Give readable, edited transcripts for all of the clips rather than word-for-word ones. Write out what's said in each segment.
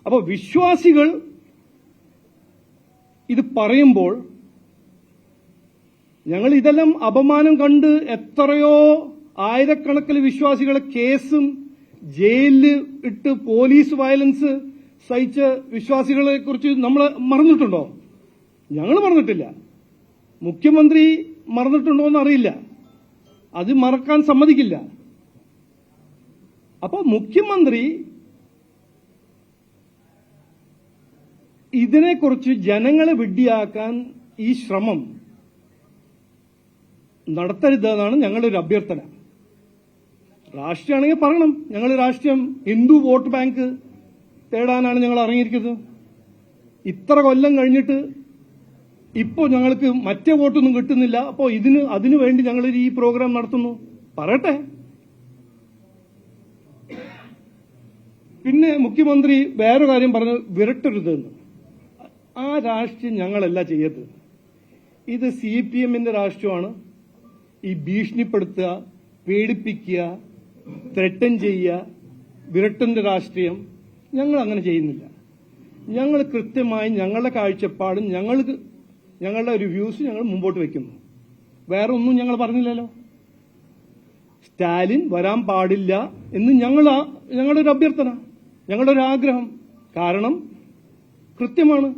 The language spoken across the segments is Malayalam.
അപ്പോൾ വിശ്വാസികൾ ഇത് പറയുമ്പോൾ ഞങ്ങൾ ഇതെല്ലാം അപമാനം കണ്ട് എത്രയോ ആയിരക്കണക്കിന് വിശ്വാസികളെ കേസും ജയിലിൽ ഇട്ട് പോലീസ് വയലൻസ് സഹിച്ച വിശ്വാസികളെ കുറിച്ച് നമ്മൾ മറന്നിട്ടുണ്ടോ? ഞങ്ങൾ മറന്നിട്ടില്ല. മുഖ്യമന്ത്രി മറന്നിട്ടുണ്ടോ എന്നറിയില്ല. അത് മറക്കാൻ സമ്മതിക്കില്ല. അപ്പോൾ മുഖ്യമന്ത്രി ഇതിനെക്കുറിച്ച് ജനങ്ങളെ വിഡ്ഢിയാക്കാൻ ഈ ശ്രമം നടത്തരുതെന്നാണ് ഞങ്ങളുടെ ഒരു അഭ്യർത്ഥന. രാഷ്ട്രീയമാണെങ്കിൽ പറയണം, ഞങ്ങൾ രാഷ്ട്രീയം ഹിന്ദു വോട്ട് ബാങ്ക് തേടാനാണ് ഞങ്ങൾ ഇറങ്ങിയിരിക്കുന്നത്. ഇത്ര കൊല്ലം കഴിഞ്ഞിട്ട് ഇപ്പോൾ ഞങ്ങൾക്ക് മറ്റേ വോട്ടൊന്നും കിട്ടുന്നില്ല. അപ്പോൾ അതിനു വേണ്ടി ഞങ്ങൾ ഈ പ്രോഗ്രാം നടത്തുന്നു. പറയട്ടെ. പിന്നെ മുഖ്യമന്ത്രി വേറെ കാര്യം പറഞ്ഞു, വിരട്ടരുതെന്ന്. ആ രാഷ്ട്രീയം ഞങ്ങളല്ല ചെയ്യരുത്. ഇത് CPMന്റെ രാഷ്ട്രീയമാണ്. ഈ ഭീഷണിപ്പെടുത്തുക, പേടിപ്പിക്കുക, ത്രെട്ടൻ ചെയ്യുക, വിരട്ടന്റെ രാഷ്ട്രീയം ഞങ്ങൾ അങ്ങനെ ചെയ്യുന്നില്ല. ഞങ്ങൾ കൃത്യമായി ഞങ്ങളുടെ കാഴ്ചപ്പാടും ഞങ്ങളുടെ ഒരു വ്യൂസ് ഞങ്ങൾ മുമ്പോട്ട് വയ്ക്കുന്നു. വേറെ ഒന്നും ഞങ്ങൾ പറഞ്ഞില്ലല്ലോ. സ്റ്റാലിൻ വരാൻ പാടില്ല എന്ന് ഞങ്ങളുടെ ഒരു അഭ്യർത്ഥന, ഞങ്ങളുടെ ഒരു ആഗ്രഹം. കാരണം കൃത്യമാണ്,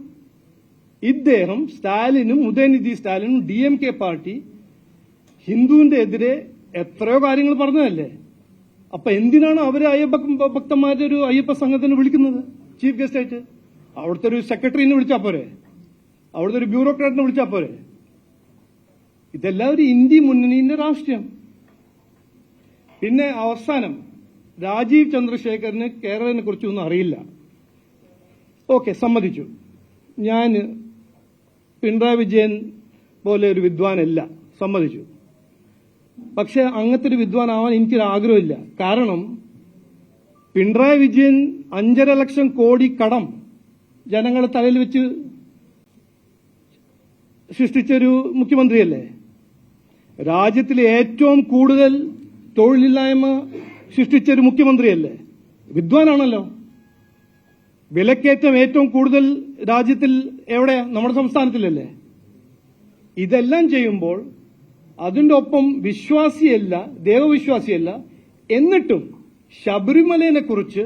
ഇദ്ദേഹം സ്റ്റാലിനും ഉദയനിധി സ്റ്റാലിനും DMK പാർട്ടി ഹിന്ദുവിന്റെ എതിരെ എത്രയോ കാര്യങ്ങൾ പറഞ്ഞതല്ലേ. അപ്പൊ എന്തിനാണ് അവരെ ഭക്തന്മാരുടെ ഒരു അയ്യപ്പ സംഘത്തിന് വിളിക്കുന്നത് ചീഫ് ഗസ്റ്റ് ആയിട്ട്? അവിടുത്തെ ഒരു സെക്രട്ടറിനെ വിളിച്ചാൽ പോരെ? അവിടുത്തെ ഒരു ബ്യൂറോക്രാറ്റിനെ വിളിച്ചാൽ പോരെ? ഇതെല്ലാം ഒരു ഇന്ത്യ മുന്നണിന്റെ രാഷ്ട്രീയം. പിന്നെ അവസാനം, രാജീവ് ചന്ദ്രശേഖറിന് കേരളത്തിനെ കുറിച്ചൊന്നും അറിയില്ല. ഓക്കെ, സമ്മതിച്ചു. ഞാൻ പിണറായി വിജയൻ പോലെ ഒരു വിദ്വാനല്ല, സമ്മതിച്ചു. പക്ഷെ അങ്ങനത്തെ ഒരു വിദ്വാനാവാൻ എനിക്കൊരു ആഗ്രഹമില്ല. കാരണം പിണറായി വിജയൻ 5.5 ലക്ഷം കോടി കടം ജനങ്ങളെ തലയിൽ വെച്ച് സൃഷ്ടിച്ചൊരു മുഖ്യമന്ത്രിയല്ലേ. രാജ്യത്തിലെ ഏറ്റവും കൂടുതൽ തൊഴിലില്ലായ്മ സൃഷ്ടിച്ചൊരു മുഖ്യമന്ത്രിയല്ലേ. വിദ്വാനാണല്ലോ. വിലക്കയറ്റം ഏറ്റവും കൂടുതൽ രാജ്യത്തിൽ എവിടെയാ? നമ്മുടെ സംസ്ഥാനത്തിലല്ലേ. ഇതെല്ലാം ചെയ്യുമ്പോൾ അതിന്റെ ഒപ്പം വിശ്വാസിയല്ല, ദേവവിശ്വാസിയല്ല, എന്നിട്ടും ശബരിമലയെ കുറിച്ച്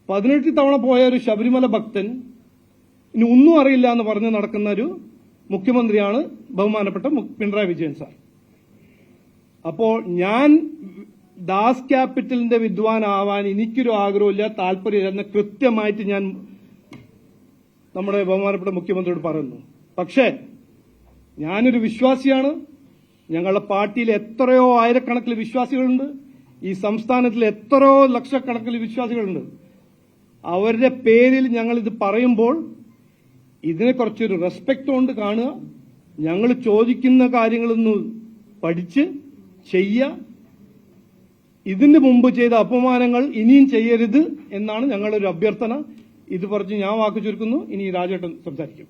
18 തവണ പോയ ഒരു ശബരിമല ഭക്തൻ ഇനി ഒന്നും അറിയില്ല എന്ന് പറഞ്ഞ് നടക്കുന്ന ഒരു മുഖ്യമന്ത്രിയാണ് ബഹുമാനപ്പെട്ട പിണറായി വിജയൻ സാർ. അപ്പോൾ ഞാൻ ദാസ് ക്യാപിറ്റലിന്റെ വിദ്വാനാവാൻ എനിക്കൊരു ആഗ്രഹമില്ല, താല്പര്യമില്ല എന്ന് കൃത്യമായിട്ട് ഞാൻ നമ്മുടെ ബഹുമാനപ്പെട്ട മുഖ്യമന്ത്രിയോട് പറയുന്നു. പക്ഷേ ഞാനൊരു വിശ്വാസിയാണ്. ഞങ്ങളുടെ പാർട്ടിയിൽ എത്രയോ ആയിരക്കണക്കിന് വിശ്വാസികളുണ്ട്. ഈ സംസ്ഥാനത്തിൽ എത്രയോ ലക്ഷക്കണക്കിന് വിശ്വാസികളുണ്ട്. അവരുടെ പേരിൽ ഞങ്ങളിത് പറയുമ്പോൾ ഇതിനെ കുറച്ചൊരു റെസ്പെക്ട് കൊണ്ട് കാണുക. ഞങ്ങൾ ചോദിക്കുന്ന കാര്യങ്ങളൊന്ന് പഠിച്ച് ചെയ്യുക. ഇതിന് മുമ്പ് ചെയ്ത അപമാനങ്ങൾ ഇനിയും ചെയ്യരുത് എന്നാണ് ഞങ്ങളുടെ ഒരു അഭ്യർത്ഥന. ഇത് പറഞ്ഞ് ഞാൻ വാക്ക് ചുരുക്കുന്നു. ഇനി രാജേട്ടൻ സംസാരിക്കും.